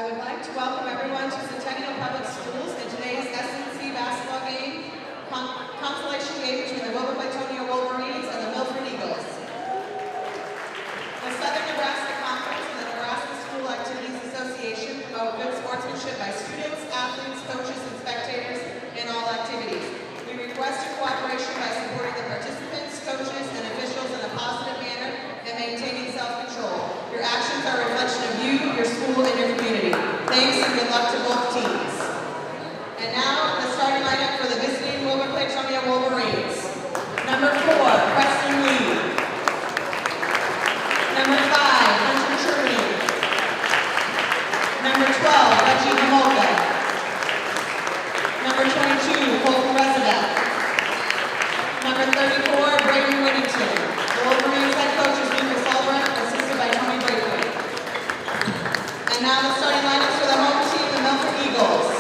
I would like to welcome everyone to Centennial Public Schools in today's SNC basketball game, consolation game between the Wilber-Clatonia Wolverines and the Milford Eagles. The Southern Nebraska Conference and the Nebraska School Activities Association promote good sportsmanship by students, athletes, coaches, and spectators in all activities. We request your cooperation by supporting the participants, coaches, and officials in a positive manner and maintaining self-control. Your actions are a reflection of you, your school, and your community. Thanks and good luck to both teams. And now, the starting lineup for the visiting Wilber-Clatonia Wolverines. Number 4, Preston Lee. Number 5, Hunter Cherney. Number 12, Reggie Homolka. Number 22, Colton Rezebeck. Number 34, Brayden Whittington. The Wolverines head coach is Lucas Albrecht, assisted by Tony Braithwaite. And now the starting lineups for the home team, the Milford Eagles.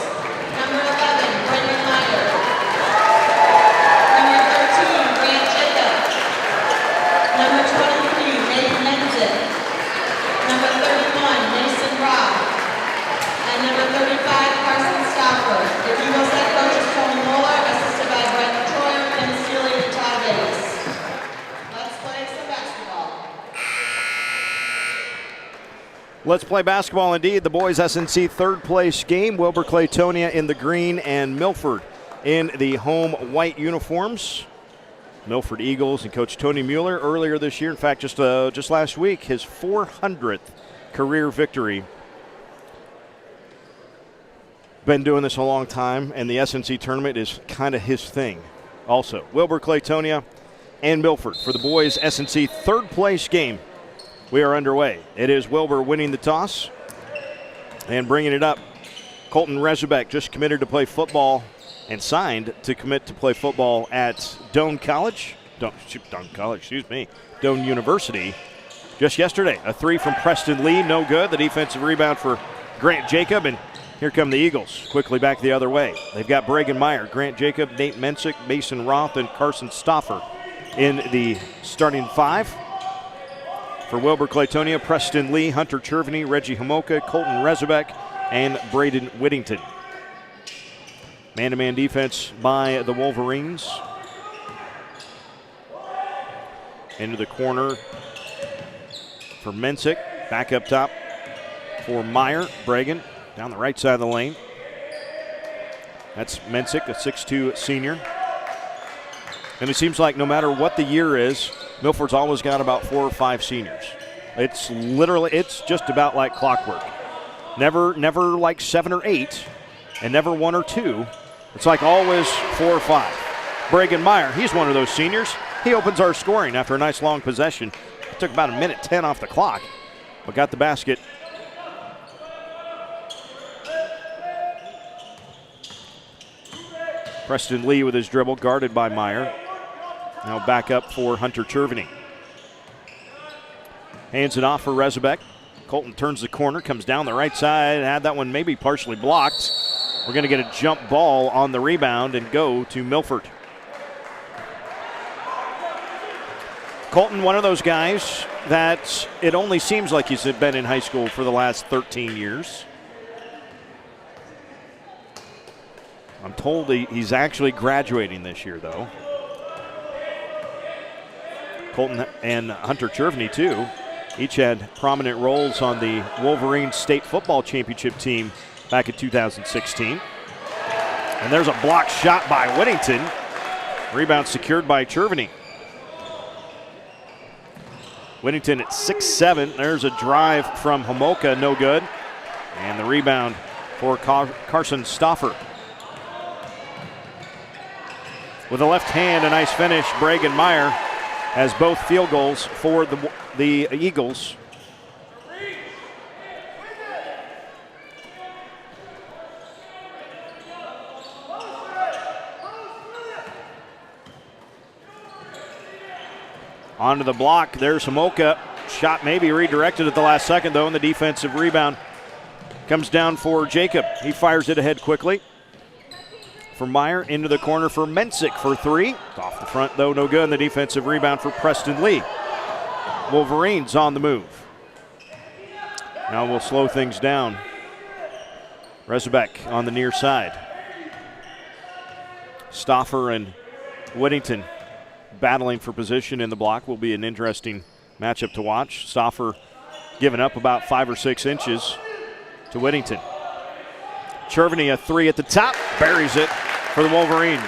Number 11, Brendan Meyer. Number 13, Grant Jacob. Number 23, Nathan Menzik. Number 31, Mason Robb. And number 35, Carson Stauffer. The Eagles head coach is Tony Moeller, assisted by Brent Troyer and Steely Todd Davis. Let's play some basketball. Let's play basketball indeed. The boys SNC third place game. Wilber-Clatonia in the green and Milford in the home white uniforms. Milford Eagles and Coach Tony Mueller earlier this year. In fact, just last week, his 400th career victory. Been doing this a long time, and the SNC tournament is kind of his thing also. Wilber-Clatonia and Milford for the boys SNC third place game. We are underway. It is Wilber winning the toss and bringing it up. Colton Rezebeck just committed to play football and signed to commit to play football at Doane University just yesterday. A three from Preston Lee, no good. The defensive rebound for Grant Jacob, and here come the Eagles, quickly back the other way. They've got Bragan Meyer, Grant Jacob, Nate Menzik, Mason Roth, and Carson Stauffer in the starting five. For Wilber-Clatonia, Preston Lee, Hunter Cherney, Reggie Homolka, Colton Rezebeck, and Brayden Whittington. Man-to-man defense by the Wolverines. Into the corner for Menzik, back up top for Meyer, Bragan. Down the right side of the lane. That's Menzik, a 6'2 senior. And it seems like no matter what the year is, Milford's always got about 4 or 5 seniors. It's just about like clockwork. Never like 7 or 8, and never 1 or 2. It's like always 4 or 5. Bragan Meyer, he's one of those seniors. He opens our scoring after a nice long possession. It took about 1:10 off the clock, but got the basket. Preston Lee with his dribble, guarded by Meyer. Now back up for Hunter Cherney. Hands it off for Rezebeck. Colton turns the corner, comes down the right side, had that one maybe partially blocked. We're going to get a jump ball on the rebound and go to Milford. Colton, one of those guys that it only seems like he's been in high school for the last 13 years. I'm told he's actually graduating this year, though. Colton and Hunter Cherney, too, each had prominent roles on the Wolverines State Football Championship team back in 2016. And there's a blocked shot by Whittington. Rebound secured by Cherney. Whittington at 6'7". There's a drive from Homolka, no good. And the rebound for Carson Stauffer. With a left hand, a nice finish. Bragan Meyer has both field goals for the Eagles. Onto the block. There's Homolka. Shot maybe redirected at the last second, though, and the defensive rebound comes down for Jacob. He fires it ahead quickly. For Meyer, into the corner for Menzik for 3. Off the front, though, no good. And the defensive rebound for Preston Lee. Wolverines on the move. Now we'll slow things down. Rezebek on the near side. Stauffer and Whittington battling for position in the block. Will be an interesting matchup to watch. Stauffer giving up about 5 or 6 inches to Whittington. Cherveny, a 3 at the top, buries it for the Wolverines.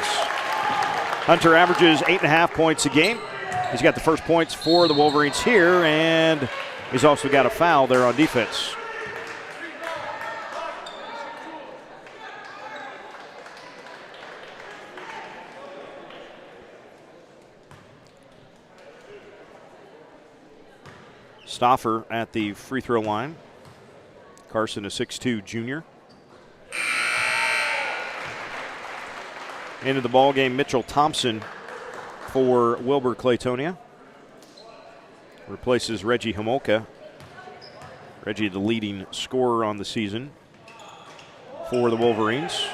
Hunter averages 8.5 points a game. He's got the first points for the Wolverines here, and he's also got a foul there on defense. Stauffer at the free throw line. Carson, a 6'2 junior. Into the ball game, Mitchell Thompson for Wilber-Clatonia. Replaces Reggie Homolka. Reggie, the leading scorer on the season for the Wolverines.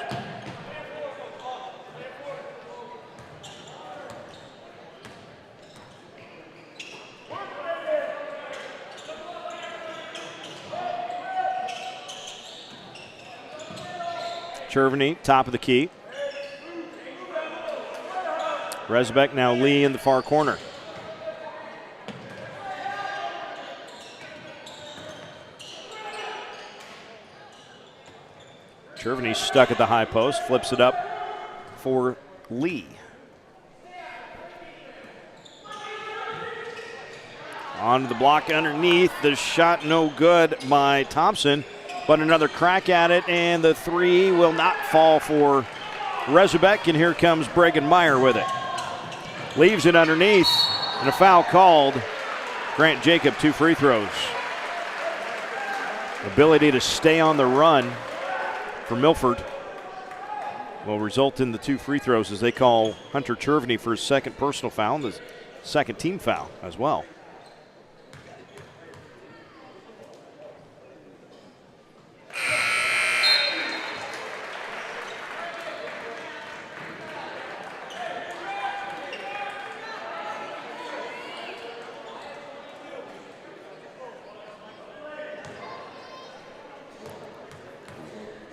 Cherveny, top of the key. Rezebek, now Lee in the far corner. Cherveny stuck at the high post, flips it up for Lee. On the block underneath, the shot no good by Thompson, but another crack at it, and the 3 will not fall for Rezebek, and here comes Bregan Meyer with it. Leaves it underneath, and a foul called. Grant Jacob, 2 free throws. Ability to stay on the run for Milford will result in the 2 free throws as they call Hunter Cherveny for his second personal foul and the second team foul as well.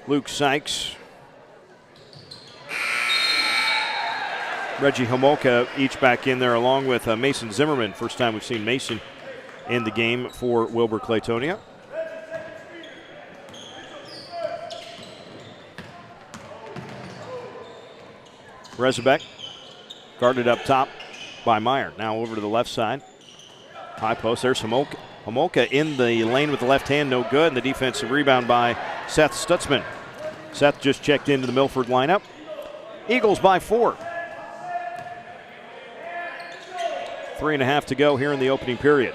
Luke Sykes, Reggie Homolka each back in there along with Mason Zimmerman. First time we've seen Mason in the game for Wilber-Clatonia. Rezebek guarded up top by Meyer. Now over to the left side. High post, there's Homolka. Homolka in the lane with the left hand, no good. And the defensive rebound by Seth Stutzman. Seth just checked into the Milford lineup. Eagles by 4. 3.5 to go here in the opening period.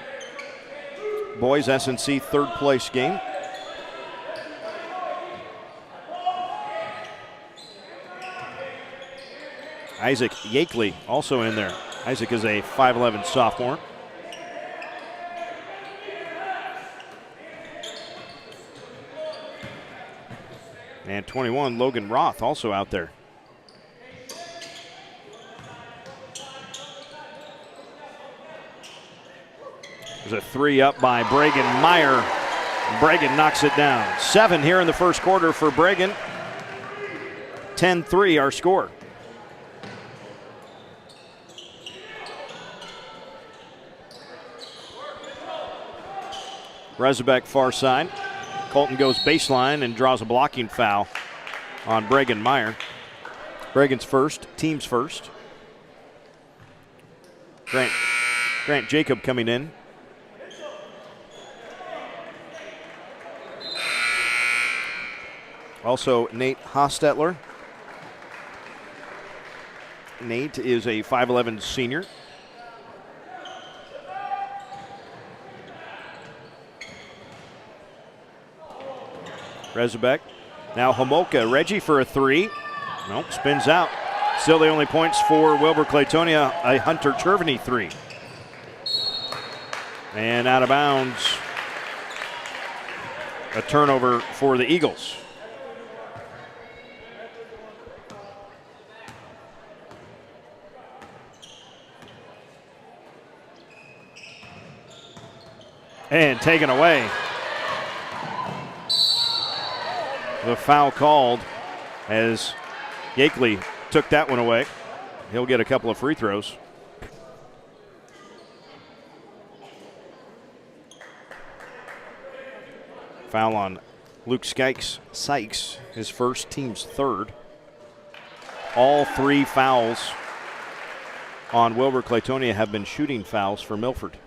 Boys SNC third place game. Isaac Yakeley also in there. Isaac is a 5'11 sophomore. And 21, Logan Roth, also out there. There's a 3 up by Bregan Meyer. Bregan knocks it down. 7 here in the first quarter for Bregan. 10-3 our score. Rezebek far side. Colton goes baseline and draws a blocking foul on Bregan Meyer. Bregan's first, team's first. Grant Jacob coming in. Also Nate Hostetler. Nate is a 5'11 senior. Rezebek. Now Homolka. Reggie for a 3. Nope, spins out. Still the only points for Wilber-Clatonia, a Hunter Cherveny 3. And out of bounds. A turnover for the Eagles. And taken away. the foul called as Yakeley took that one away. He'll get a couple of free throws. Foul on Luke Sykes, his first, team's third. All 3 fouls on Wilber-Clatonia have been shooting fouls for Milford.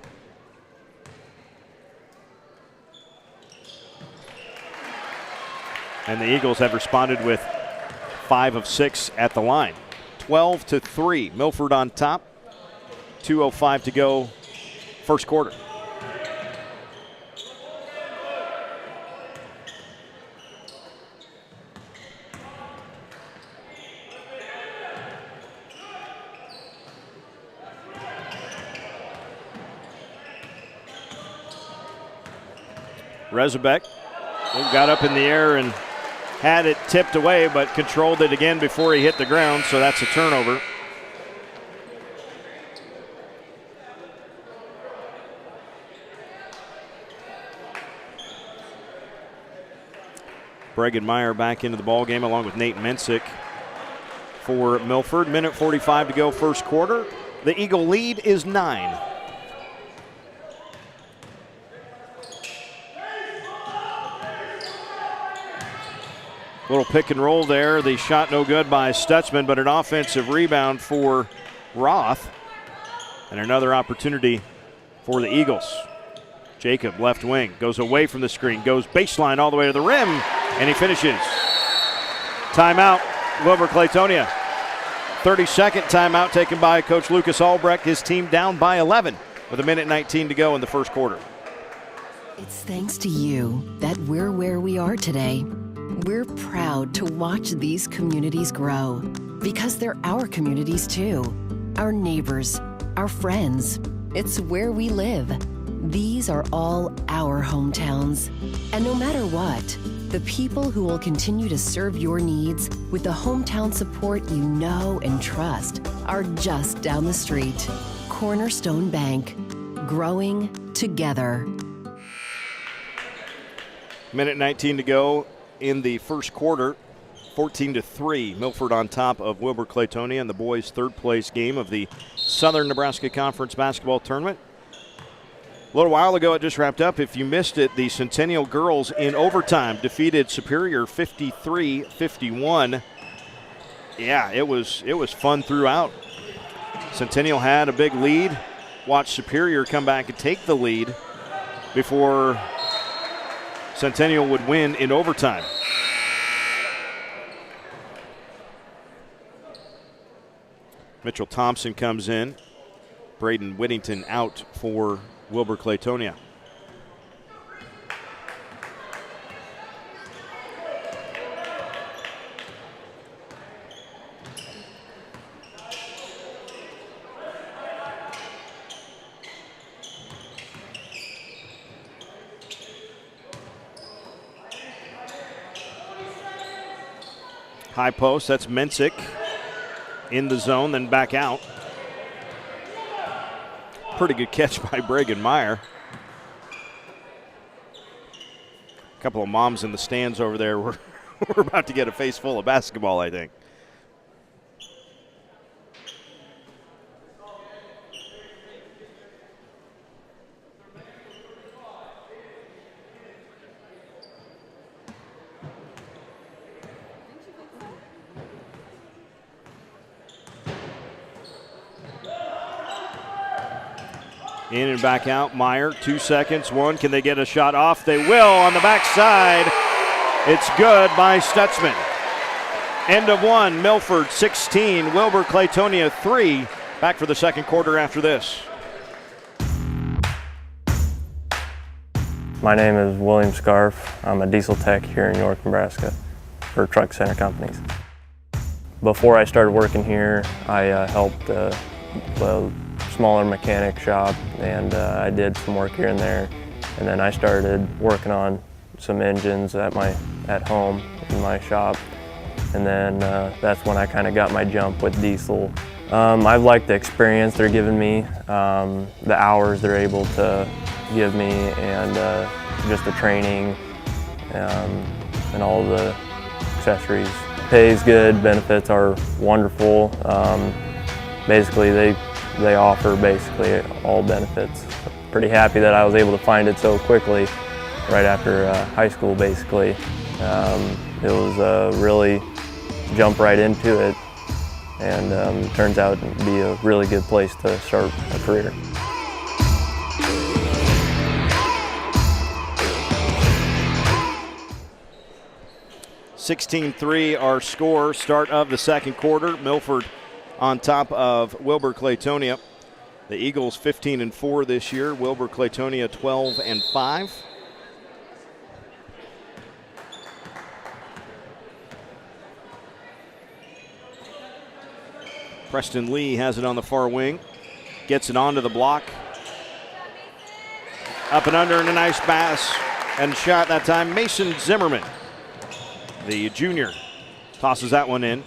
And the Eagles have responded with 5 of 6 at the line. 12-3, Milford on top. 2:05 to go, first quarter. Rezabek got up in the air and had it tipped away, but controlled it again before he hit the ground, so that's a turnover. Bregan Meyer back into the ball game along with Nate Mensick for Milford. Minute 45 to go, first quarter. The Eagle lead is 9. Little pick and roll there. The shot no good by Stutzman, but an offensive rebound for Roth. And another opportunity for the Eagles. Jacob, left wing, goes away from the screen, goes baseline all the way to the rim, and he finishes. Timeout, Wilber-Clatonia. 32nd timeout taken by Coach Lucas Albrecht. His team down by 11 with 1:19 to go in the first quarter. It's thanks to you that we're where we are today. We're proud to watch these communities grow because they're our communities too. Our neighbors, our friends. It's where we live. These are all our hometowns. And no matter what, the people who will continue to serve your needs with the hometown support you know and trust are just down the street. Cornerstone Bank. Growing together. 1:19 to go in the first quarter. 14-3, Milford on top of Wilber-Clatonia in the boys' third place game of the Southern Nebraska Conference basketball tournament. A little while ago, it just wrapped up. If you missed it, the Centennial girls in overtime defeated Superior 53-51. Yeah, it was fun throughout. Centennial had a big lead. Watched Superior come back and take the lead before Centennial would win in overtime. Mitchell Thompson comes in. Braden Whittington out for Wilber-Clatonia. High post, that's Mensick in the zone, then back out. Pretty good catch by Bregan Meyer. A couple of moms in the stands over there. We're about to get a face full of basketball, I think. In and back out, Meyer, 2 seconds, one. Can they get a shot off? They will on the backside. It's good by Stutzman. End of one, Milford 16, Wilber-Clatonia 3. Back for the second quarter after this. My name is William Scarf. I'm a diesel tech here in York, Nebraska for Truck Center Companies. Before I started working here, I helped a smaller mechanic shop, and I did some work here and there. And then I started working on some engines at home in my shop. And then that's when I kind of got my jump with diesel. I've liked the experience they're giving me, the hours they're able to give me, and just the training. and all the accessories. Pay is good, benefits are wonderful. Basically, they offer basically all benefits. Pretty happy that I was able to find it so quickly, right after high school basically. It was really jump right into it, and turns out to be a really good place to start a career. (16-3) our score, start of the second quarter. Milford on top of Wilber-Clatonia. The Eagles 15-4 this year. Wilber-Clatonia 12-5. Preston Lee has it on the far wing. Gets it onto the block. Up and under, and a nice pass and shot that time. Mason Zimmerman, the junior, tosses that one in.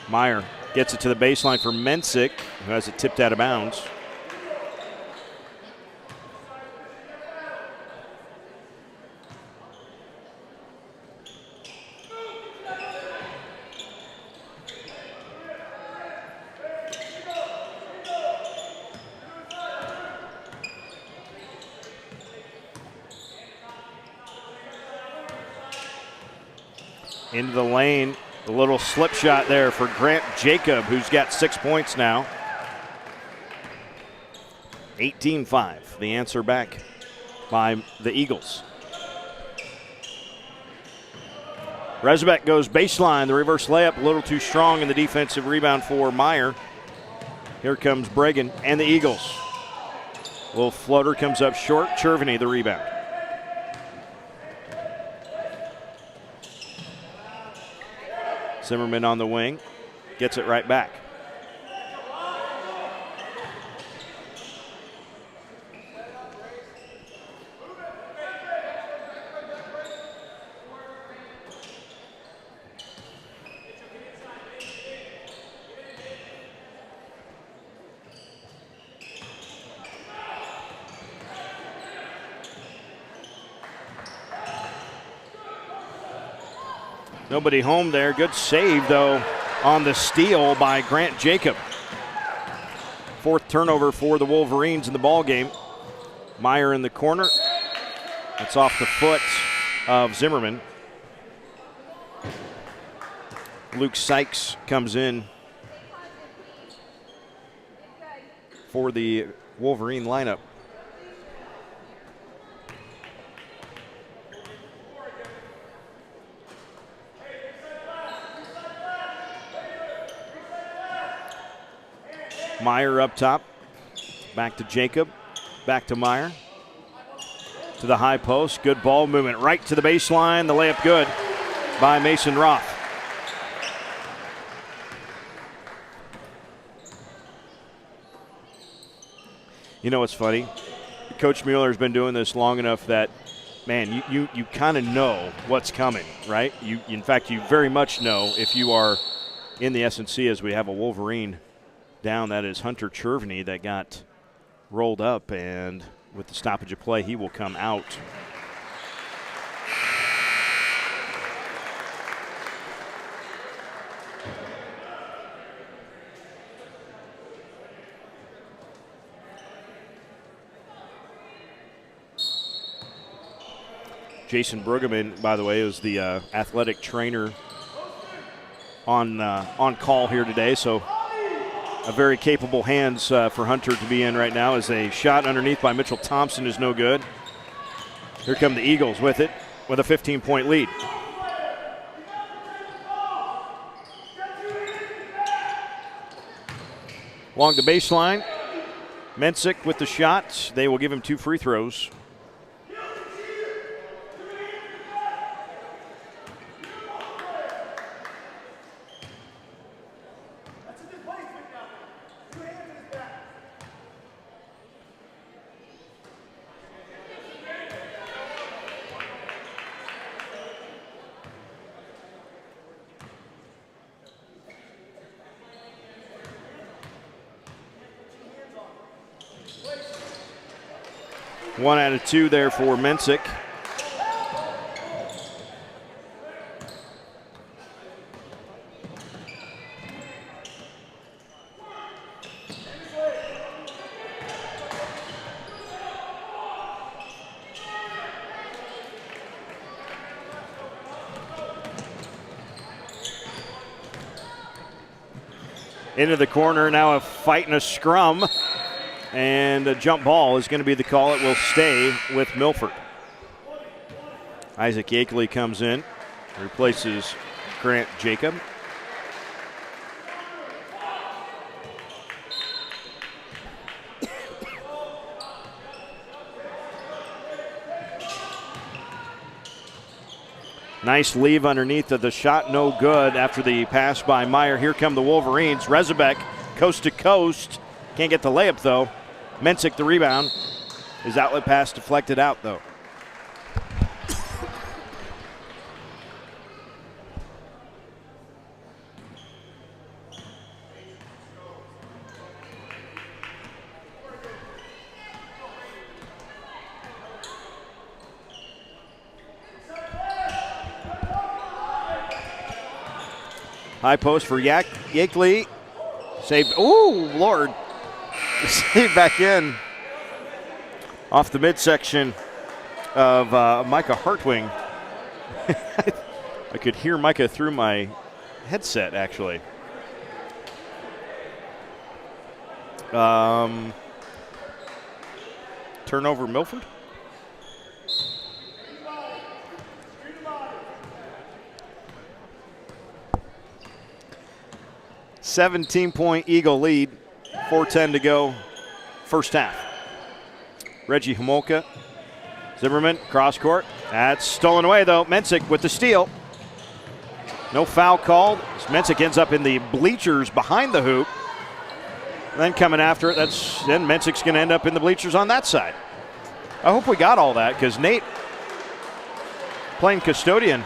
Meyer gets it to the baseline for Mensick, who has it tipped out of bounds. Into the lane, a little slip shot there for Grant Jacob, who's got 6 points now. 18-5, the answer back by the Eagles. Rezbeck goes baseline, the reverse layup, a little too strong in the defensive rebound for Meyer. Here comes Bregan and the Eagles. Little floater comes up short, Cherveny the rebound. Zimmerman on the wing, gets it right back. Nobody home there. Good save, though, on the steal by Grant Jacob. Fourth turnover for the Wolverines in the ball game. Meyer in the corner. That's off the foot of Zimmerman. Luke Sykes comes in for the Wolverine lineup. Meyer up top, back to Jacob, back to Meyer, to the high post, good ball movement, right to the baseline, the layup good by Mason Roth. You know what's funny? Coach Mueller's been doing this long enough that, man, you kind of know what's coming, right? In fact, you very much know if you are in the SNC, as we have a Wolverine down. That is Hunter Cherveny that got rolled up, and with the stoppage of play, he will come out. Jason Brueggemann, by the way, is the athletic trainer on call here today, so a very capable hands for Hunter to be in right now, as a shot underneath by Mitchell Thompson is no good. Here come the Eagles with it, with a 15-point lead. Along the baseline, Mensick with the shot. They will give him 2 free throws. 1 out of 2 there for Mensick. Into the corner, now a fight and a scrum. And a jump ball is going to be the call. It will stay with Milford. Isaac Yakeley comes in, replaces Grant Jacob. Nice leave underneath of the shot, no good after the pass by Meyer. Here come the Wolverines. Rezabek, coast to coast. Can't get the layup, though. Mensick the rebound. His outlet pass deflected out, though. High post for Yakeley. Saved. Oh, Lord. Saved back in off the midsection of Micah Hartwing. I could hear Micah through my headset, actually. Turnover, Milford. $17-point Eagle lead, 4:10 to go, first half. Reggie Homolka, Zimmerman, cross court. That's stolen away, though. Mensick with the steal. No foul called. Mensick ends up in the bleachers behind the hoop. And then coming after it, then Mensick's going to end up in the bleachers on that side. I hope we got all that, because Nate playing custodian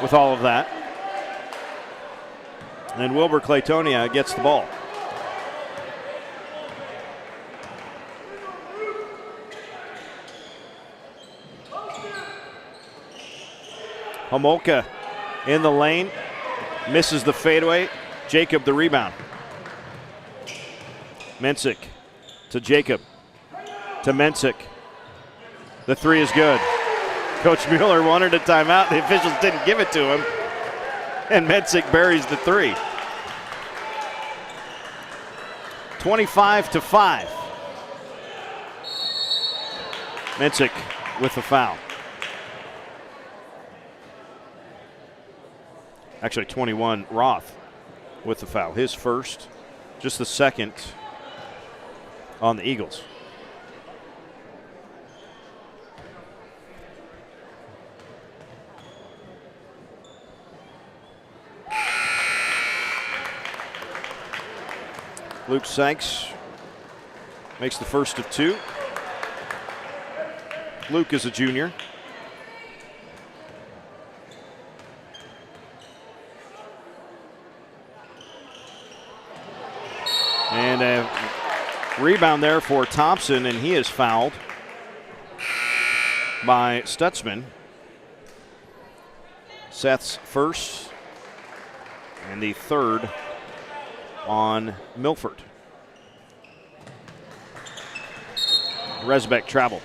with all of that. And Wilber-Clatonia gets the ball. Homolka in the lane, misses the fadeaway. Jacob the rebound. Mensick to Jacob, to Mensick. The three is good. Coach Mueller wanted a timeout. The officials didn't give it to him. And Mensick buries the three. 25-5. Mensick with the foul. Actually, 21, Roth with the foul. His first, just the second on the Eagles. Luke Sykes makes the first of two. Luke is a junior. And a rebound there for Thompson, and he is fouled by Stutzman. Seth's first and the third on Milford. Rezabek travel.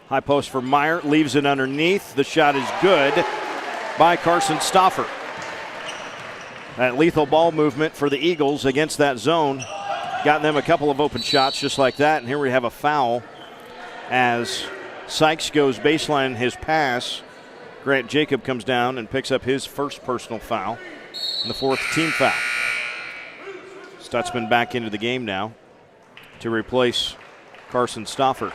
High post for Meyer, leaves it underneath. The shot is good by Carson Stauffer. That lethal ball movement for the Eagles against that zone. Got them a couple of open shots just like that. And here we have a foul as Sykes goes baseline his pass. Grant Jacob comes down and picks up his first personal foul and the fourth team foul. Stutzman back into the game now to replace Carson Stoffer.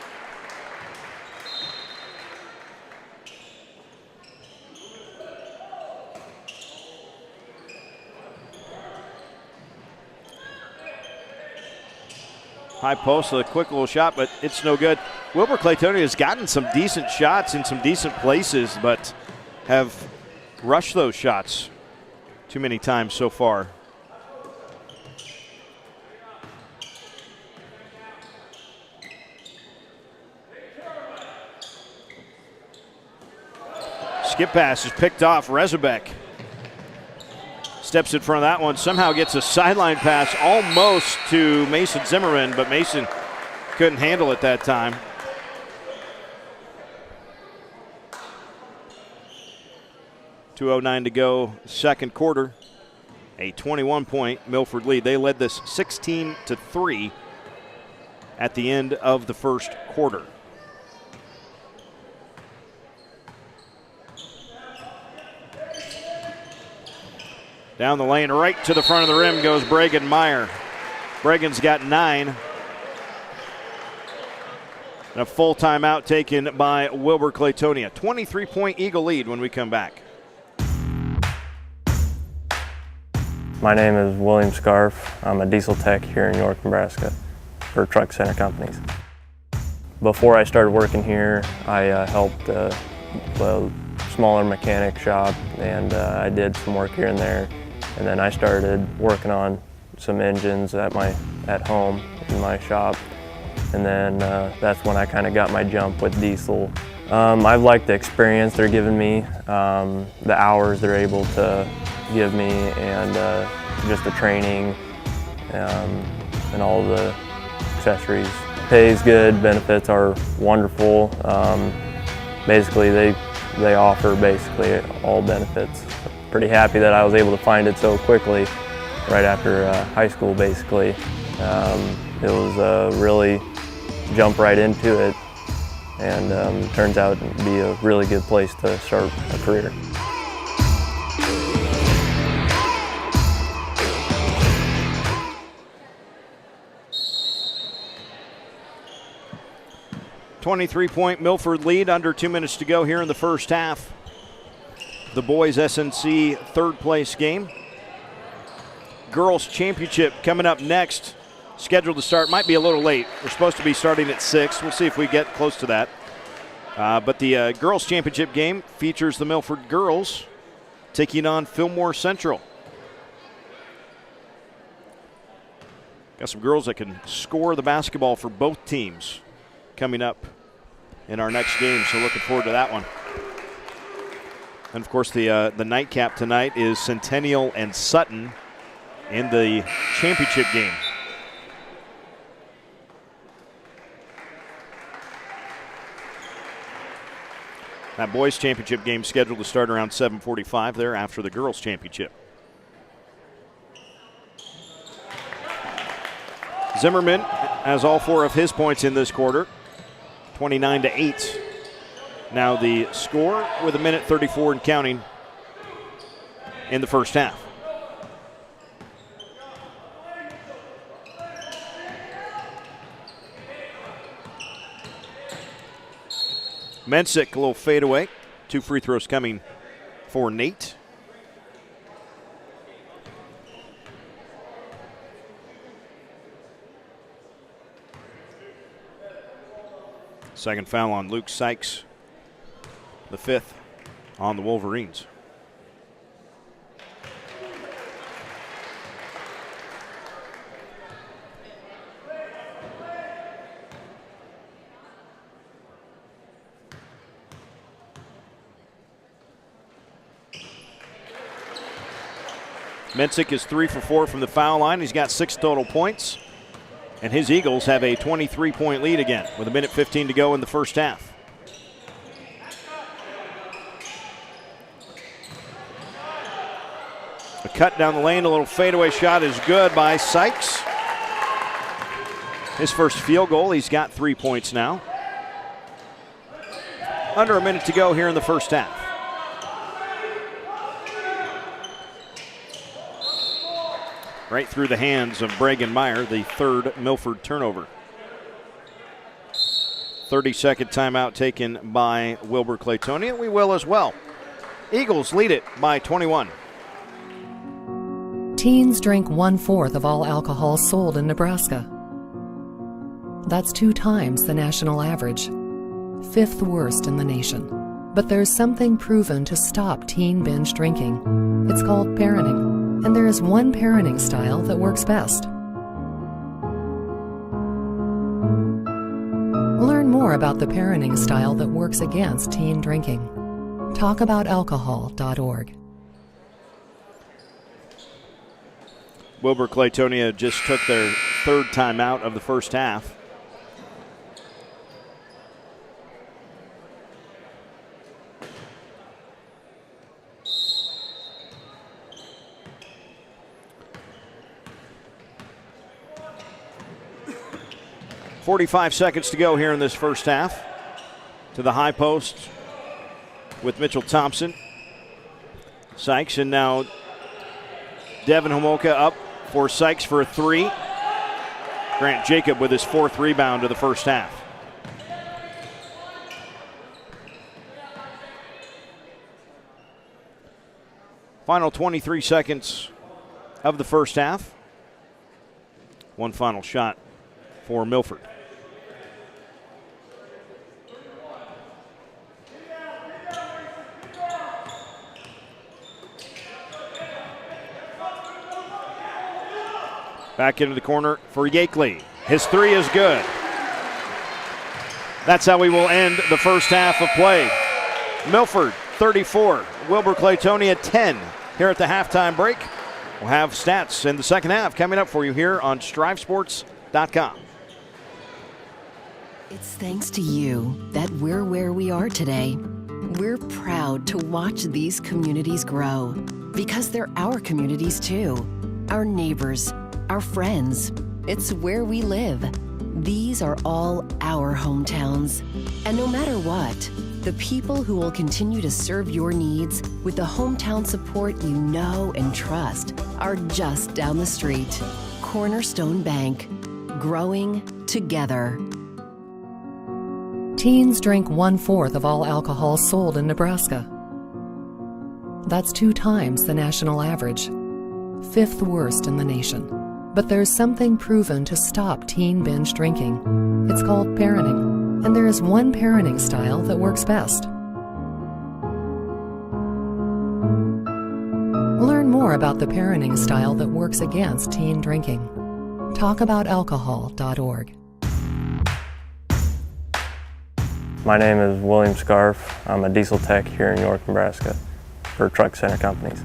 High post, a quick little shot, but it's no good. Wilber-Clatonia has gotten some decent shots in some decent places, but have rushed those shots too many times so far. Skip pass is picked off. Rezebek steps in front of that one, somehow gets a sideline pass almost to Mason Zimmerman, but Mason couldn't handle it that time. .209 to go, second quarter. A 21-point Milford lead. They led this 16-3 at the end of the first quarter. Down the lane, right to the front of the rim goes Bragan Meyer. Bragan's got 9. And a full timeout taken by Wilber-Clatonia. 23-point Eagle lead when we come back. My name is William Scarf. I'm a diesel tech here in York, Nebraska for Truck Center Companies. Before I started working here, I helped a smaller mechanic shop, and I did some work here and there. And then I started working on some engines at home in my shop. And then that's when I kind of got my jump with diesel. I've liked the experience they're giving me, the hours they're able to give me, and just the training and all the accessories. Pay is good, benefits are wonderful. Basically, they offer basically all benefits. Pretty happy that I was able to find it so quickly, right after high school basically. It was really jump right into it, and turns out to be a really good place to start a career. .23-point Milford lead, under 2 minutes to go here in the first half. The boys SNC third place game. Girls championship coming up next. Scheduled to start, might be a little late. We're supposed to be starting at 6. We'll see if we get close to that. But the girls championship game features the Milford girls taking on Fillmore Central. Got some girls that can score the basketball for both teams coming up in our next game, so looking forward to that one. And of course, the nightcap tonight is Centennial and Sutton in the championship game. That boys championship game scheduled to start around 7:45 there after the girls championship. Zimmerman has all 4 of his points in this quarter, 29-8. Now the score with 1:34 and counting in the first half. Mensick, a little fadeaway. 2 free throws coming for Nate. Second foul on Luke Sykes. The 5th on the Wolverines. Mensick is 3 for 4 from the foul line. He's got 6 total points. And his Eagles have a 23-point lead again with 1:15 to go in the first half. A cut down the lane, a little fadeaway shot is good by Sykes. His first field goal, he's got 3 points now. Under 1 minute to go here in the first half. right through the hands of Bregan Meyer, the third Milford turnover. 30-second timeout taken by Wilber-Clatonia. We will as well. Eagles lead it by 21. Teens drink 1/4 of all alcohol sold in Nebraska. That's 2 times the national average, 5th worst in the nation. But there's something proven to stop teen binge drinking. It's called parenting, and there is one parenting style that works best. Learn more about the parenting style that works against teen drinking. TalkAboutAlcohol.org. Wilber-Clatonia just took their third timeout of the first half. .45 seconds to go here in this first half. To the high post with Mitchell Thompson. Sykes, and now Devin Homolka up for Sykes for a 3. Grant Jacob with his 4th rebound of the first half. Final 23 seconds of the first half. One final shot for Milford. Back into the corner for Yakeley. His 3 is good. That's how we will end the first half of play. Milford 34, Wilber-Clatonia 10 here at the halftime break. We'll have stats in the second half coming up for you here on StriveSports.com. It's thanks to you that we're where we are today. We're proud to watch these communities grow because they're our communities too. Our neighbors, our friends. It's where we live. These are all our hometowns. And no matter what, the people who will continue to serve your needs with the hometown support you know and trust are just down the street. Cornerstone Bank. Growing together. Teens drink 1/4 of all alcohol sold in Nebraska. That's 2 times the national average, 5th worst in the nation. But there's something proven to stop teen binge drinking. It's called parenting, and there is one parenting style that works best. Learn more about the parenting style that works against teen drinking. TalkAboutAlcohol.org. My name is William Scarf. I'm a diesel tech here in York, Nebraska for Truck Center Companies.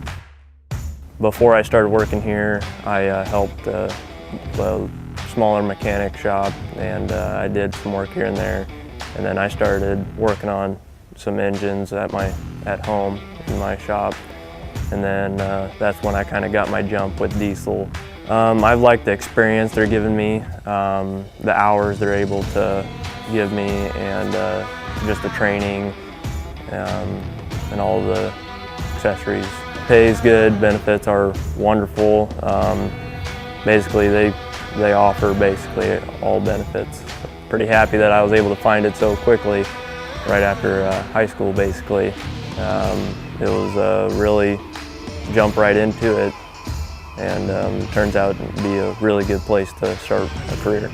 Before I started working here, I helped a smaller mechanic shop, and I did some work here and there. And then I started working on some engines at home in my shop. And then that's when I kind of got my jump with diesel. I've liked the experience they're giving me, the hours they're able to give me, and just the training and all the accessories. Pay is good, benefits are wonderful. Basically, they offer basically all benefits. Pretty happy that I was able to find it so quickly, right after high school basically. It was really jump right into it, and it turns out to be a really good place to start a career.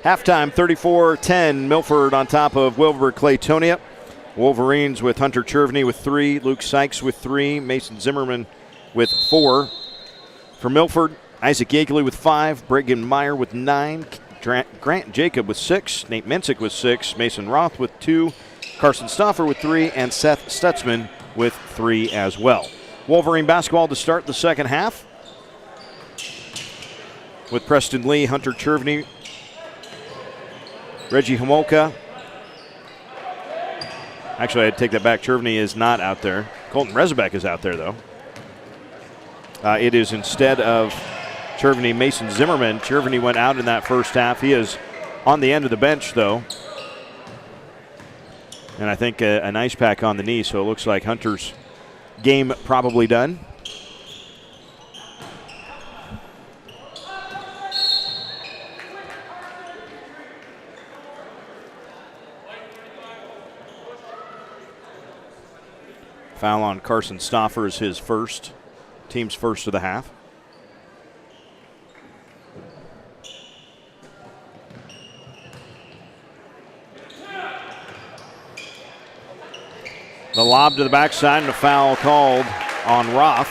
Halftime 34-10, Milford on top of Wilber-Clatonia. Wolverines with Hunter Chervney with 3, Luke Sykes with 3, Mason Zimmerman with 4. For Milford, Isaac Yeagley with 5, Bregan Meyer with 9, Grant Jacob with 6, Nate Mensick with 6, Mason Roth with 2, Carson Stoffer with 3, and Seth Stutzman with 3 as well. Wolverine basketball to start the second half with Preston Lee, Hunter Chervney, Reggie Homolka. Actually, I'd take that back. Chervney is not out there. Colton Rezebek is out there, though. It is instead of Chervney, Mason Zimmerman. Chervney went out in that first half. He is on the end of the bench, though. And I think an ice pack on the knee, so it looks like Hunter's game probably done. Foul on Carson Stoffer is his first, team's first of the half. The lob to the backside and a foul called on Roth.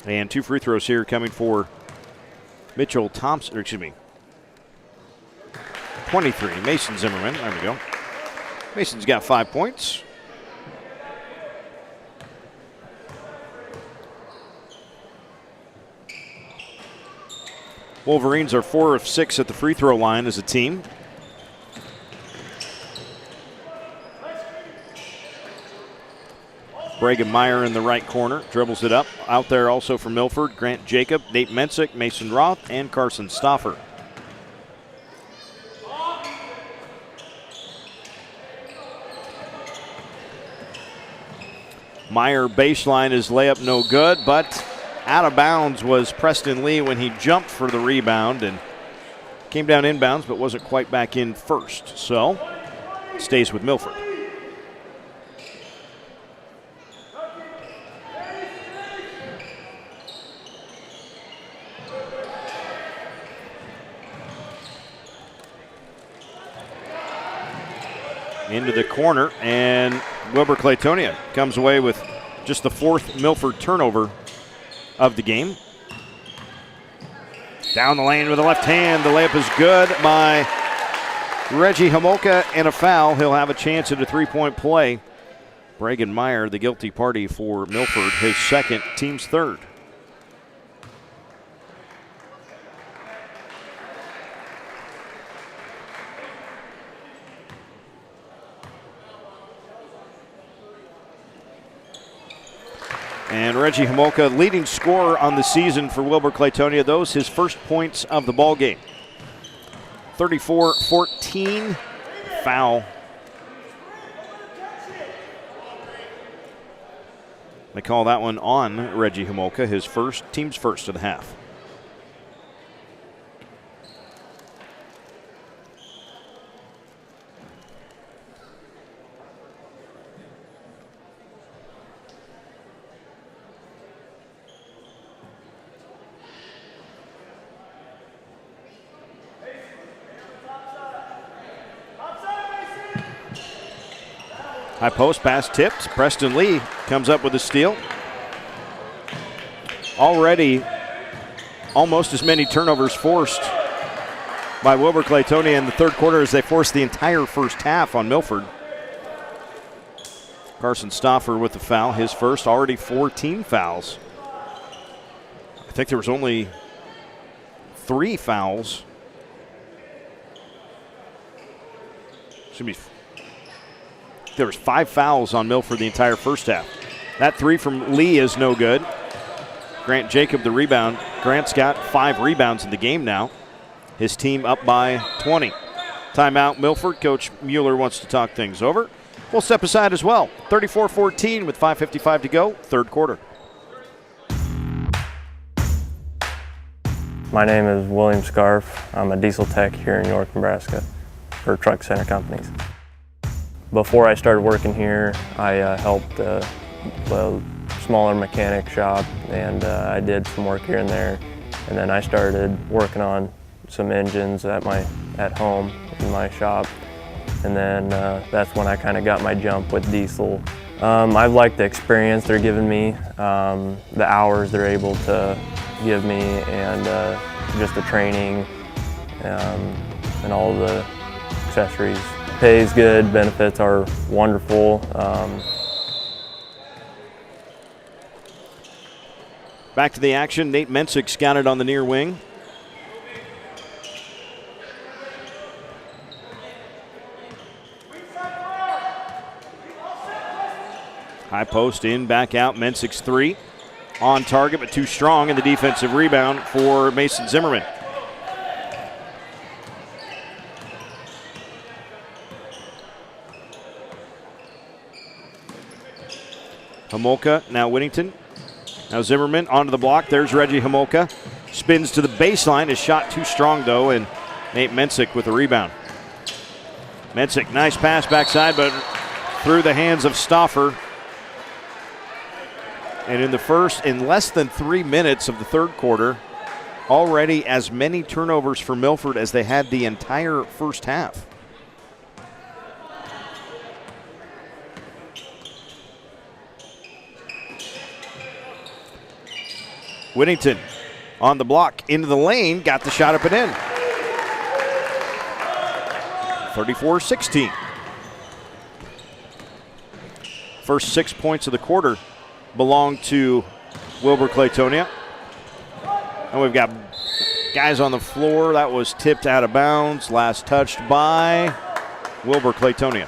And 2 free throws here coming for Mitchell Thompson, or excuse me, 23, Mason Zimmerman. There we go. Mason's got 5 points. Wolverines are 4 of 6 at the free throw line as a team. Bregan Meyer in the right corner, dribbles it up. Out there also for Milford, Grant Jacob, Nate Mensick, Mason Roth, and Carson Stoffer. Meyer baseline, his layup no good, but out of bounds was Preston Lee when he jumped for the rebound and came down inbounds but wasn't quite back in first. So, stays with Milford. Into the corner, and Wilber-Clatonia comes away with just the 4th Milford turnover of the game. Down the lane with the left hand. The layup is good by Reggie Homolka, and a foul. He'll have a chance at a 3-point play. Bregan Meyer, the guilty party for Milford, his second, team's third. And Reggie Homolka, leading scorer on the season for Wilber-Clatonia. Those his first points of the ball game. 34-14, foul. They call that one on Reggie Homolka, his first, team's first of the half. High post pass tipped. Preston Lee comes up with a steal. Already almost as many turnovers forced by Wilber-Clatonia in the third quarter as they forced the entire first half on Milford. Carson Stoffer with the foul, his first, already 14 fouls. I think there was only 3 fouls. Should be. There was 5 fouls on Milford the entire first half. That 3 from Lee is no good. Grant Jacob the rebound. Grant's got 5 rebounds in the game now. His team up by 20. Timeout Milford. Coach Mueller wants to talk things over. We'll step aside as well. 34-14 with 5:55 to go, third quarter. My name is William Scarf. I'm a diesel tech here in York, Nebraska for Truck Center Companies. Before I started working here, I helped a smaller mechanic shop, and I did some work here and there. And then I started working on some engines at home in my shop. And then that's when I kind of got my jump with diesel. I've liked the experience they're giving me, the hours they're able to give me, and just the training and all the accessories. Pay is good, benefits are wonderful. Back to the action, Nate Mensick's got it on the near wing. High post in, back out, Mensick's three. On target, but too strong in the defensive rebound for Mason Zimmerman. Homolka, now Whittington. Now Zimmerman onto the block. There's Reggie Homolka. Spins to the baseline. His shot too strong, though, and Nate Mensick with the rebound. Mensick, nice pass backside, but through the hands of Stauffer. And in less than 3 minutes of the third quarter, already as many turnovers for Milford as they had the entire first half. Whittington on the block, into the lane, got the shot up and in. 34-16. First 6 points of the quarter belong to Wilber-Clatonia. And we've got guys on the floor. That was tipped out of bounds. Last touched by Wilber-Clatonia.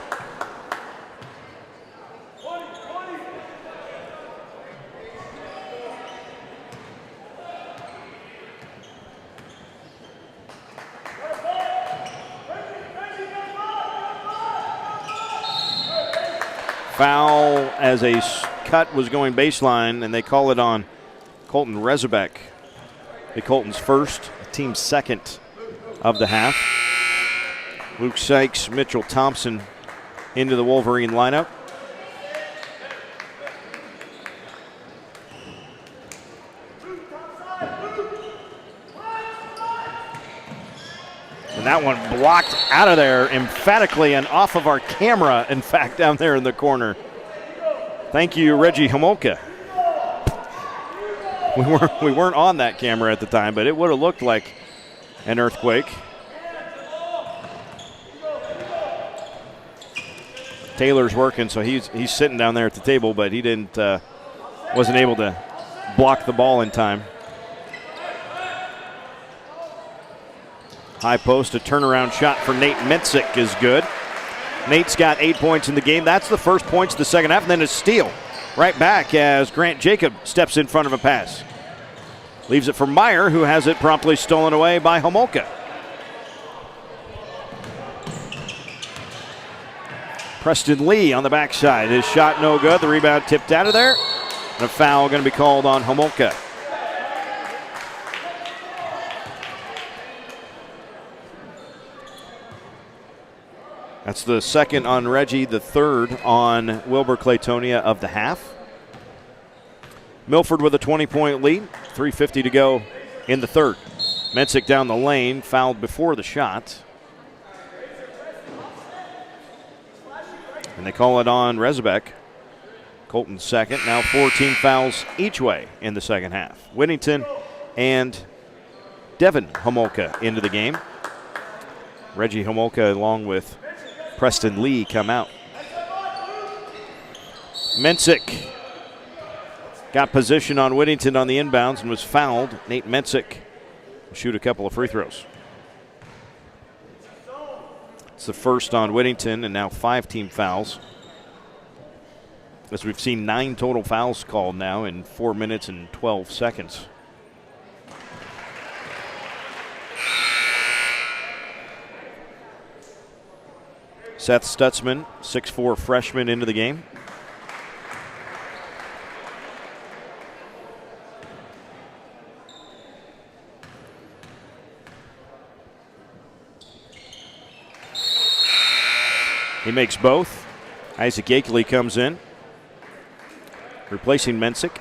Foul as a cut was going baseline, and they call it on Colton Rezebek. The Colton's first, team's second of the half. Luke Sykes, Mitchell Thompson into the Wolverine lineup. And that one blocked out of there emphatically and off of our camera, in fact, down there in the corner. Thank you, Reggie Homolka. We weren't on that camera at the time, but it would have looked like an earthquake. Taylor's working, so he's sitting down there at the table, but he wasn't able to block the ball in time. High post, a turnaround shot for Nate Mensick is good. Nate's got 8 points in the game. That's the first points of the second half, and then a steal right back as Grant Jacob steps in front of a pass. Leaves it for Meyer, who has it promptly stolen away by Homolka. Preston Lee on the backside. His shot no good. The rebound tipped out of there. And a foul going to be called on Homolka. That's the second on Reggie, the third on Wilber-Clatonia of the half. Milford with a 20-point lead, 3:50 to go in the third. Mensick down the lane, fouled before the shot. And they call it on Rezebek. Colton's second, now 14 fouls each way in the second half. Whittington and Devin Homolka into the game. Reggie Homolka along with Preston Lee come out. Mensick got position on Whittington on the inbounds and was fouled. Nate Mensick will shoot a couple of free throws. It's the first on Whittington, and now 5 team fouls. As we've seen 9 total fouls called now in 4 minutes and 12 seconds. Seth Stutzman, 6'4" freshman, into the game. He makes both. Isaac Yakeley comes in, replacing Mensick.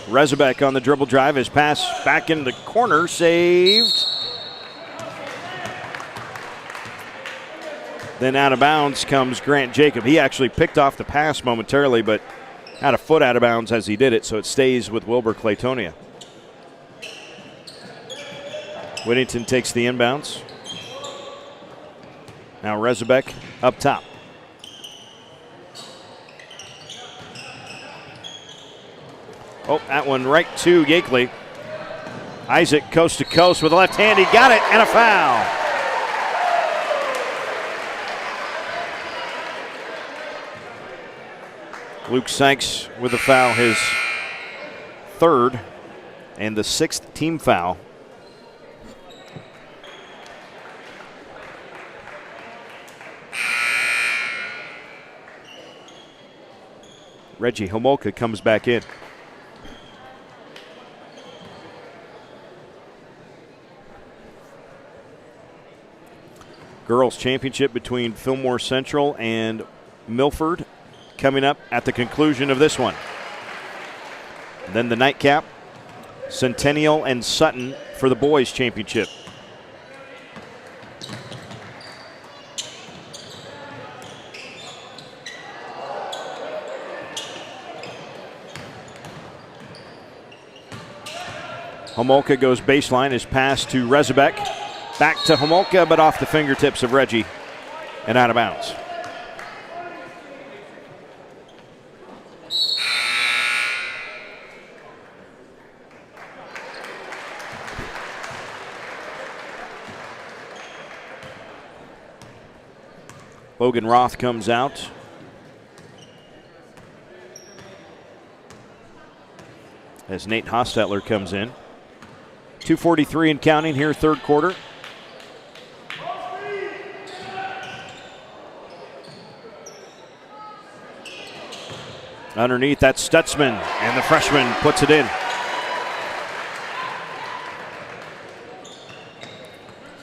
Rezabek on the dribble drive. His pass back into the corner, saved. Then out of bounds comes Grant Jacob. He actually picked off the pass momentarily, but had a foot out of bounds as he did it, so it stays with Wilber-Clatonia. Whittington takes the inbounds. Now Rezabek up top. Oh, that one right to Yakeley. Isaac coast to coast with a left hand. He got it, and a foul. Luke Sykes with a foul, his third and the sixth team foul. Reggie Homolka comes back in. Girls championship between Fillmore Central and Milford coming up at the conclusion of this one. Then the nightcap, Centennial and Sutton for the boys championship. Homolka goes baseline, his pass to Rezabek. Back to Homolka, but off the fingertips of Reggie and out of bounds. Logan Roth comes out. As Nate Hostetler comes in. 2:43 and counting here, third quarter. Underneath, that's Stutzman, and the freshman puts it in.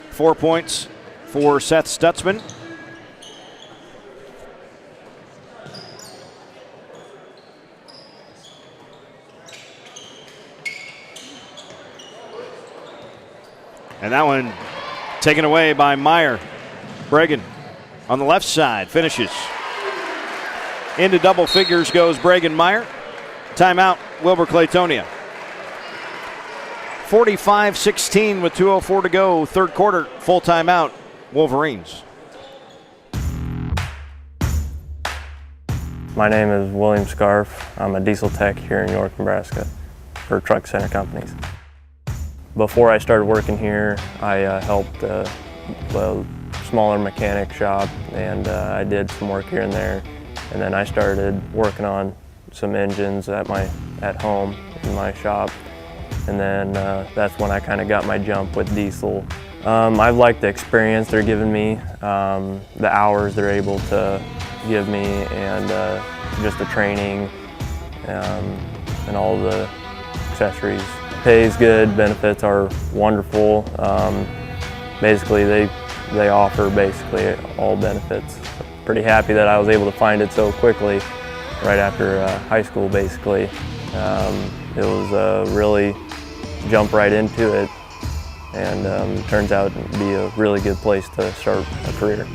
4 points for Seth Stutzman. And that one taken away by Meyer. Bregan on the left side finishes. Into double figures goes Bregan Meyer. Timeout, Wilber-Clatonia. 45-16 with 2:04 to go. Third quarter, full timeout, Wolverines. My name is William Scarf. I'm a diesel tech here in York, Nebraska for Truck Center Companies. Before I started working here, I helped a smaller mechanic shop, and I did some work here and there. And then I started working on some engines at home in my shop. And then that's when I kind of got my jump with diesel. I've liked the experience they're giving me, the hours they're able to give me, and just the training and all the accessories. Pay is good, benefits are wonderful. Basically, they offer basically all benefits. Pretty happy that I was able to find it so quickly, right after high school basically. It was really jump right into it, and it turns out to be a really good place to start a career.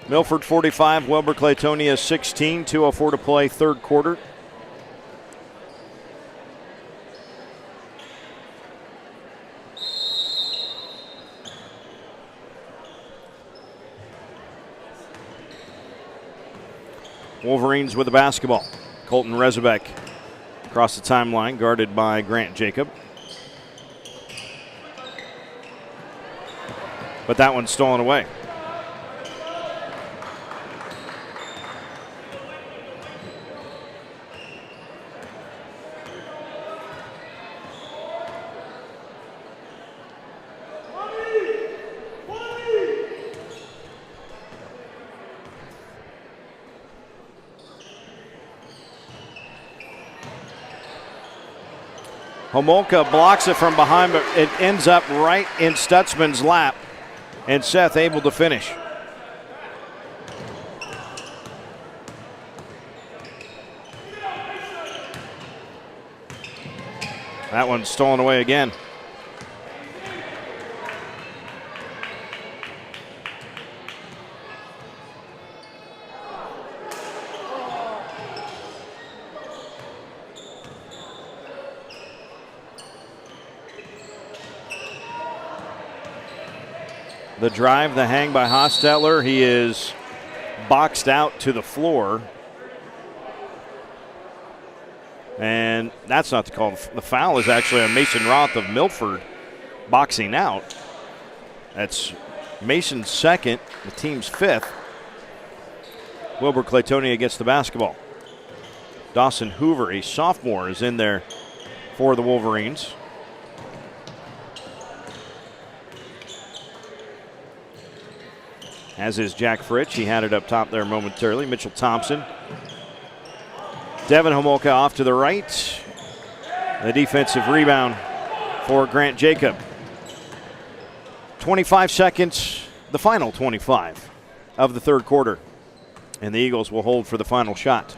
Milford 45, Wilber-Clatonia 16, 2:04 to play, third quarter. Wolverines with the basketball. Colton Rezabek across the timeline, guarded by Grant Jacob. But that one's stolen away. Homolka blocks it from behind, but it ends up right in Stutzman's lap, and Seth able to finish. That one's stolen away again. The drive, the hang by Hostetler. He is boxed out to the floor. And that's not the call. The foul is actually on Mason Roth of Milford, boxing out. That's Mason's second, the team's fifth. Wilber-Clatonia gets the basketball. Dawson Hoover, a sophomore, is in there for the Wolverines. As is Jack Fritsch. He had it up top there momentarily. Mitchell Thompson. Devin Homolka off to the right. The defensive rebound for Grant Jacob. 25 seconds, the final 25 of the third quarter. And the Eagles will hold for the final shot.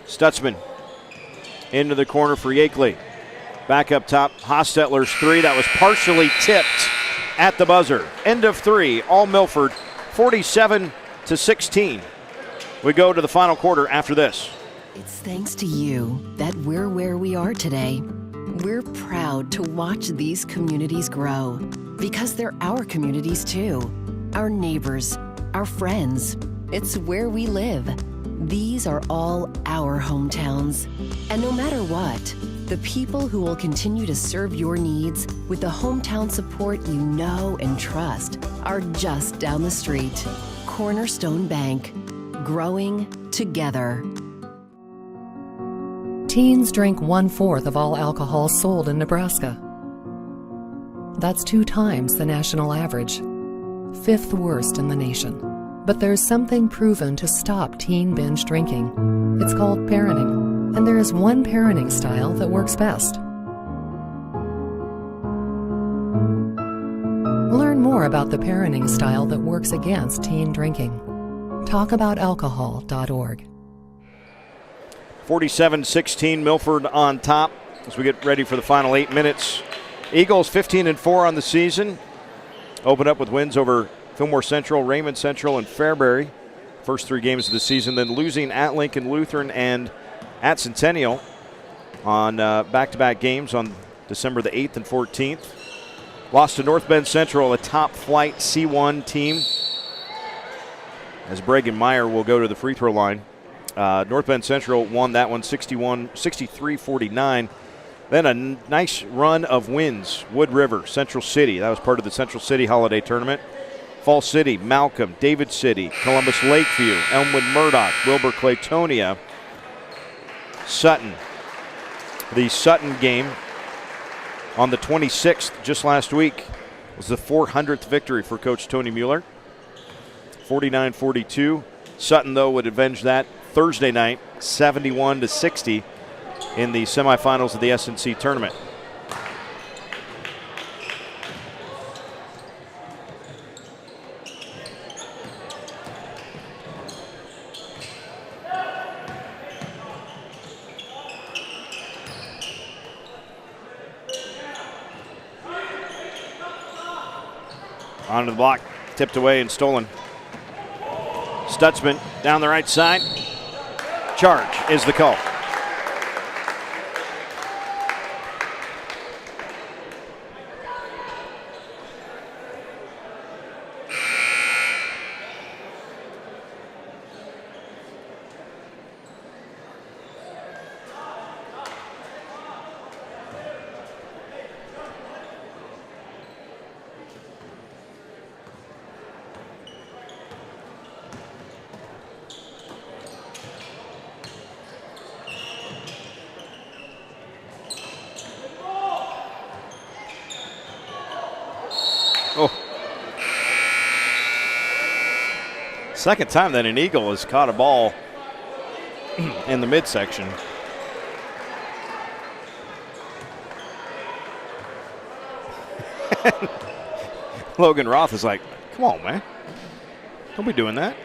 Stutzman into the corner for Yakeley. Back up top, Hostetler's three. That was partially tipped at the buzzer. End of three, all Milford, 47-16. We go to the final quarter after this. It's thanks to you that we're where we are today. We're proud to watch these communities grow because they're our communities too. Our neighbors, our friends. It's where we live. These are all our hometowns. And no matter what, the people who will continue to serve your needs with the hometown support you know and trust are just down the street. Cornerstone Bank. Growing together. Teens drink 1/4 of all alcohol sold in Nebraska. That's 2 times the national average, 5th worst in the nation. But there's something proven to stop teen binge drinking. It's called parenting, and there is one parenting style that works best. Learn more about the parenting style that works against teen drinking. Talkaboutalcohol.org. 47-16, Milford on top as we get ready for the final 8 minutes. Eagles 15-4 on the season. Open up with wins over Fillmore Central, Raymond Central, and Fairbury. First 3 games of the season, then losing at Lincoln Lutheran and at Centennial on back-to-back games on December the 8th and 14th. Lost to North Bend Central, a top-flight C1 team, as Bregan Meyer will go to the free throw line. North Bend Central won that one 63-49. Then a nice run of wins. Wood River, Central City. That was part of the Central City Holiday Tournament. Fall City, Malcolm, David City, Columbus Lakeview, Elmwood Murdoch, Wilber-Clatonia, Sutton. The Sutton game on the 26th, just last week, was the 400th victory for Coach Tony Mueller. 49-42. Sutton, though, would avenge that Thursday night, 71-60 in the semifinals of the SNC tournament. Onto the block, tipped away and stolen. Stutzman down the right side. Charge is the call. Second time that an Eagle has caught a ball in the midsection. Logan Roth is like, come on, man. Don't be doing that.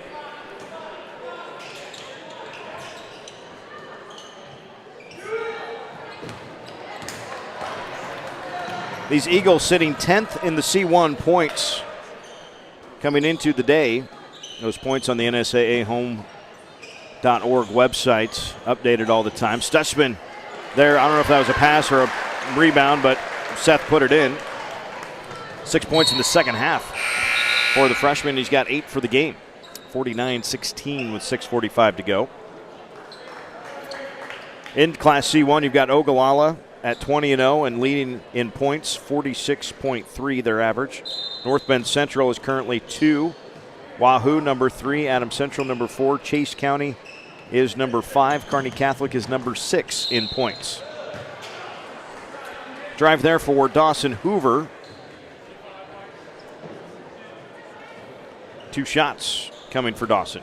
These Eagles sitting 10th in the C1 points coming into the day. Those points on the NSAAHome.org website, updated all the time. Stutzman there, I don't know if that was a pass or a rebound, but Seth put it in. 6 points in the second half for the freshman. He's got 8 for the game. 49-16 with 6:45 to go. In Class C1, you've got Ogallala at 20-0 and leading in points, 46.3 their average. North Bend Central is currently 2. Wahoo, number 3. Adams Central, number 4. Chase County is number 5. Kearney Catholic is number 6 in points. Drive there for Dawson Hoover. 2 shots coming for Dawson.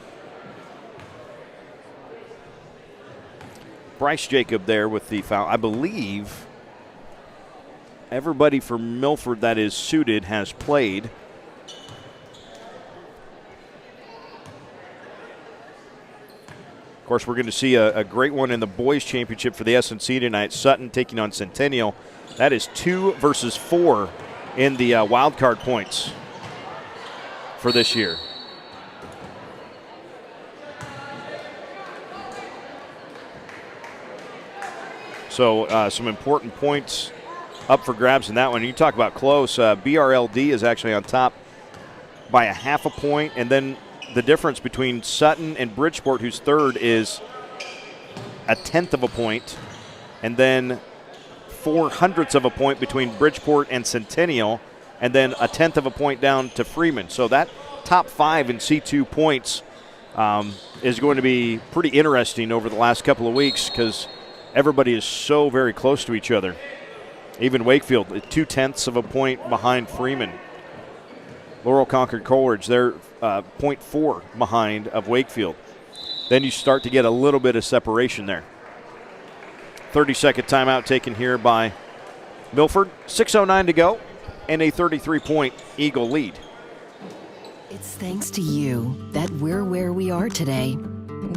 Bryce Jacob there with the foul. I believe everybody for Milford that is suited has played. Of course, we're going to see a great one in the boys' championship for the SNC tonight. Sutton taking on Centennial. That is 2 versus 4 in the wild card points for this year. So some important points up for grabs in that one. You talk about close. BRLD is actually on top by a half a point, and then the difference between Sutton and Bridgeport, who's third, is a 1/10 of a point, and then 0.04 of a point between Bridgeport and Centennial, and then a 1/10 of a point down to Freeman. So that top 5 in C2 points is going to be pretty interesting over the last couple of weeks because everybody is so very close to each other. Even Wakefield, 0.2 of a point behind Freeman. Laurel Concord Coleridge, they're 0.4 behind of Wakefield. Then you start to get a little bit of separation there. 30-second timeout taken here by Milford. 6:09 to go and a 33-point Eagle lead. It's thanks to you that we're where we are today.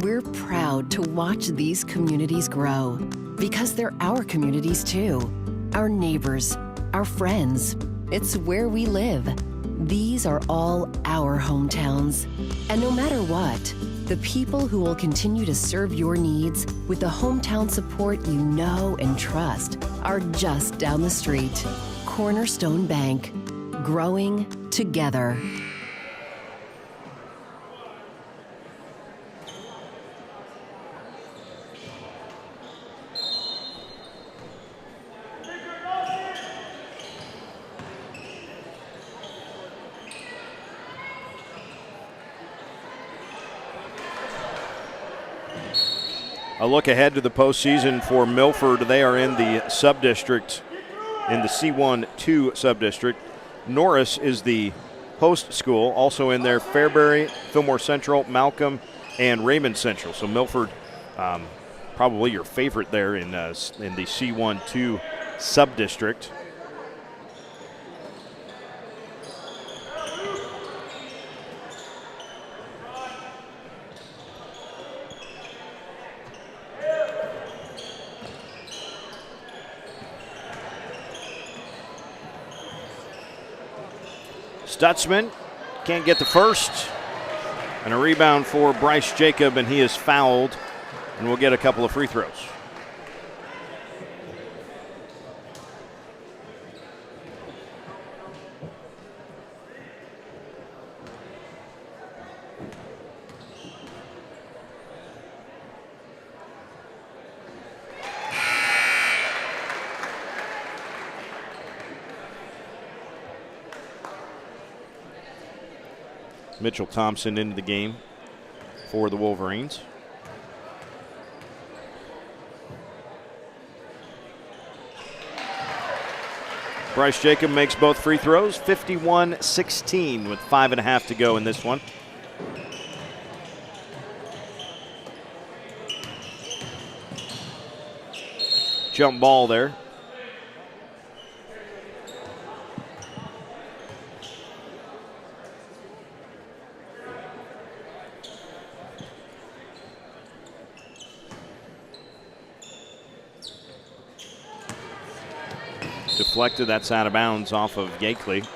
We're proud to watch these communities grow because they're our communities too. Our neighbors, our friends. It's where we live. These are all our hometowns. And no matter what, the people who will continue to serve your needs with the hometown support you know and trust are just down the street. Cornerstone Bank, growing together. A look ahead to the postseason for Milford. They are in the sub-district, in the C1-2 sub-district. Norris is the host school, also in there Fairbury, Fillmore Central, Malcolm, and Raymond Central. So Milford, probably your favorite there in the C1-2 sub-district. Stutzman can't get the first. And a rebound for Bryce Jacob, and he is fouled. And we'll get a couple of free throws. Mitchell Thompson into the game for the Wolverines. Bryce Jacob makes both free throws, 51-16 with 5.5 to go in this one. jump ball there. Deflected, that's out of bounds off of Yakeley.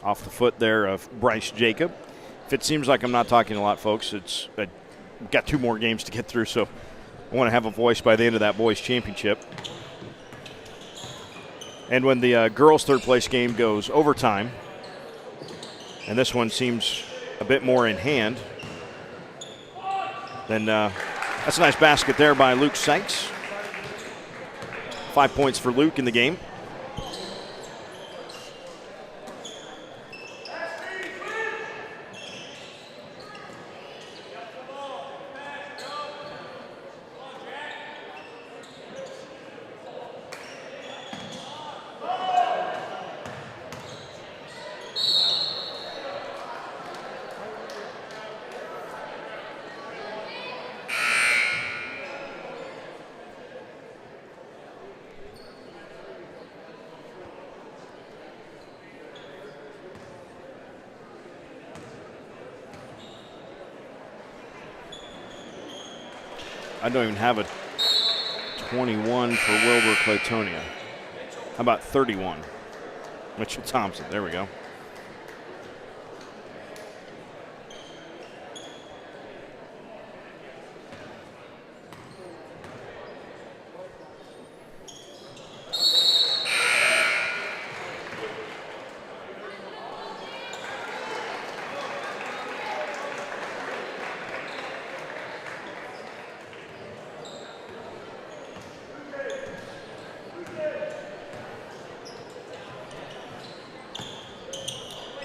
Off the foot there of Bryce Jacob. If it seems like I'm not talking a lot, folks, it's I've got 2 more games to get through, so I want to have a voice by the end of that boys championship. And when the girls' third place game goes overtime, and this one seems a bit more in hand, then that's a nice basket there by Luke Sykes. 5 points for Luke in the game. I don't even have a 21 for Wilber-Clatonia. How about 31? Mitchell Thompson, there we go.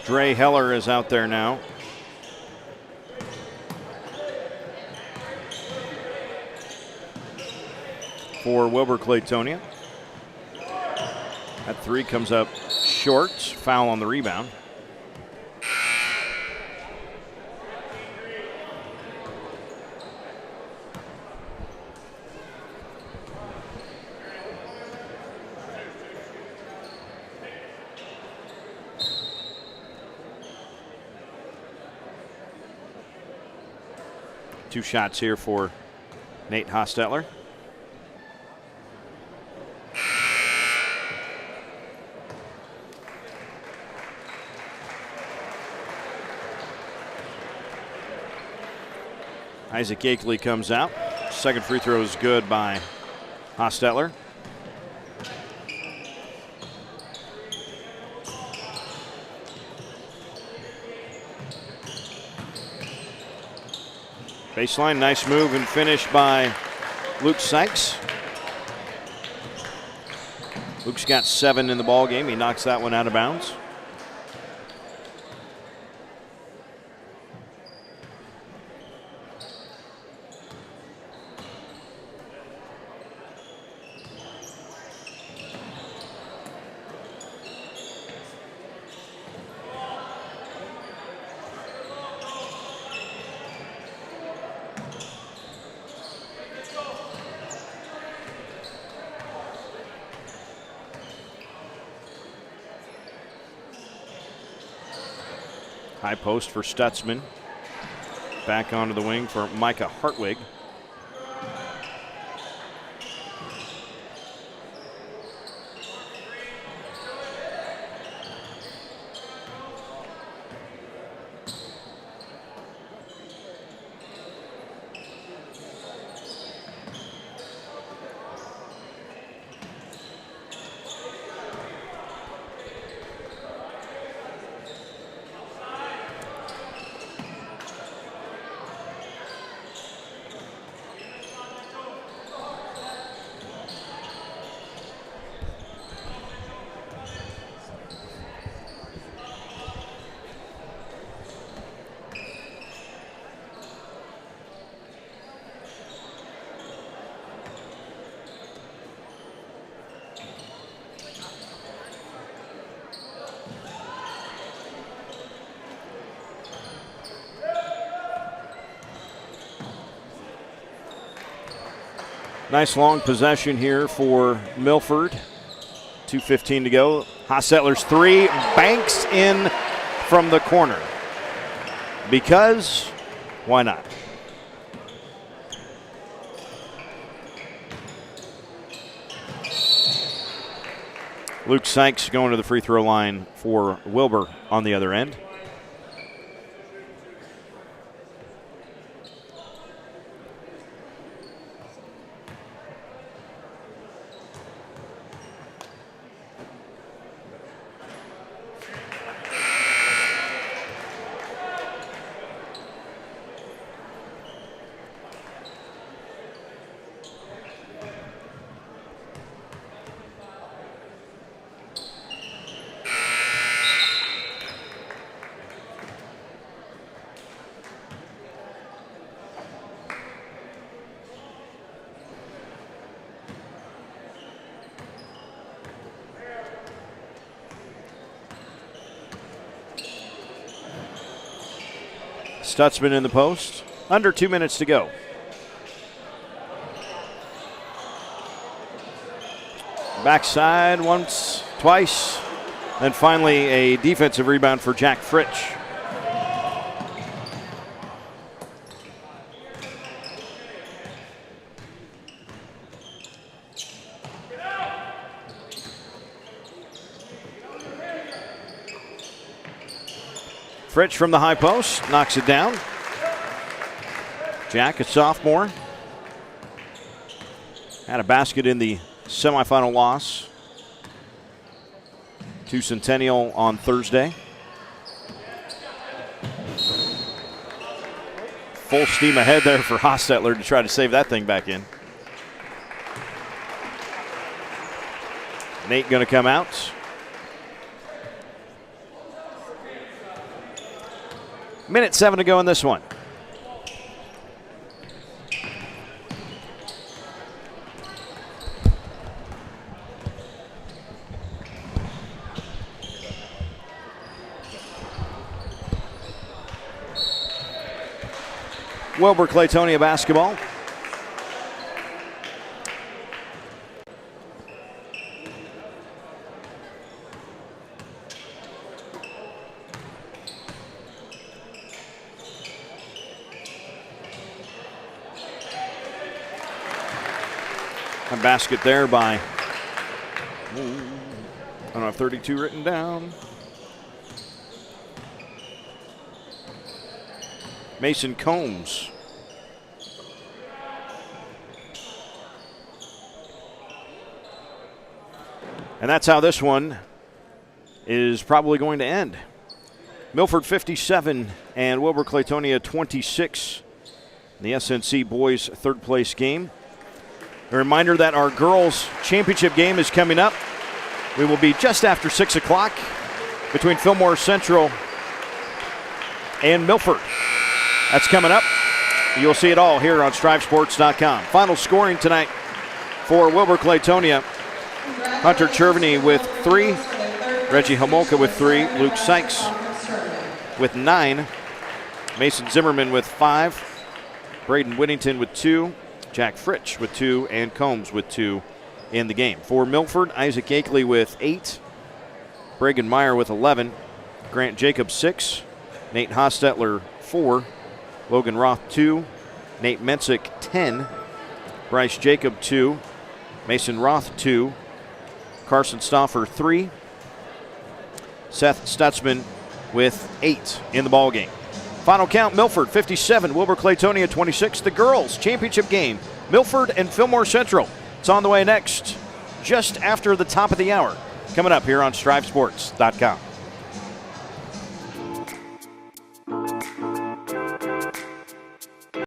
Dre Heller is out there now. For Wilber-Clatonia. That 3 comes up short. Foul on the rebound. Two shots here for Nate Hostetler. Isaac Yakeley comes out. Second free throw is good by Hostetler. Baseline, nice move and finish by Luke Sykes. Luke's got 7 in the ball game. He knocks that one out of bounds. High post for Stutzman. Back onto the wing for Micah Hartwig. Nice long possession here for Milford. 2:15 to go. Hostetler's three banks in from the corner. Because, why not? Luke Sykes going to the free throw line for Wilbur on the other end. Stutzman in the post. Under 2 minutes to go. Backside once, twice. Then finally a defensive rebound for Jack Fritsch. Fritsch from the high post, knocks it down. Jack, a sophomore, had a basket in the semifinal loss to Centennial on Thursday. Full steam ahead there for Hostetler to try to save that thing back in. Nate going to come out. Minute 7 to go in this one. Wilber-Clatonia basketball. A basket there by, I don't have 32 written down. Mason Combs. And that's how this one is probably going to end. Milford 57 and Wilber-Clatonia 26 in the SNC boys third place game. A reminder that our girls championship game is coming up. We will be just after 6 o'clock between Fillmore Central and Milford. That's coming up. You'll see it all here on StriveSports.com. Final scoring tonight for Wilber-Clatonia. Hunter Cherveny with 3. Reggie Homolka with 3. Luke Sykes with 9. Mason Zimmerman with 5. Braden Whittington with 2. Jack Fritsch with 2. And Combs with 2 in the game. For Milford, Isaac Akeley with 8. Bragan Meyer with 11. Grant Jacobs 6. Nate Hostetler 4. Logan Roth 2. Nate Mensick 10. Bryce Jacob 2. Mason Roth 2. Carson Stauffer 3. Seth Stutzman with 8 in the ball game. Final count, Milford 57, Wilber-Clatonia 26. The girls championship game, Milford and Fillmore Central. It's on the way next, just after the top of the hour. Coming up here on StriveSports.com.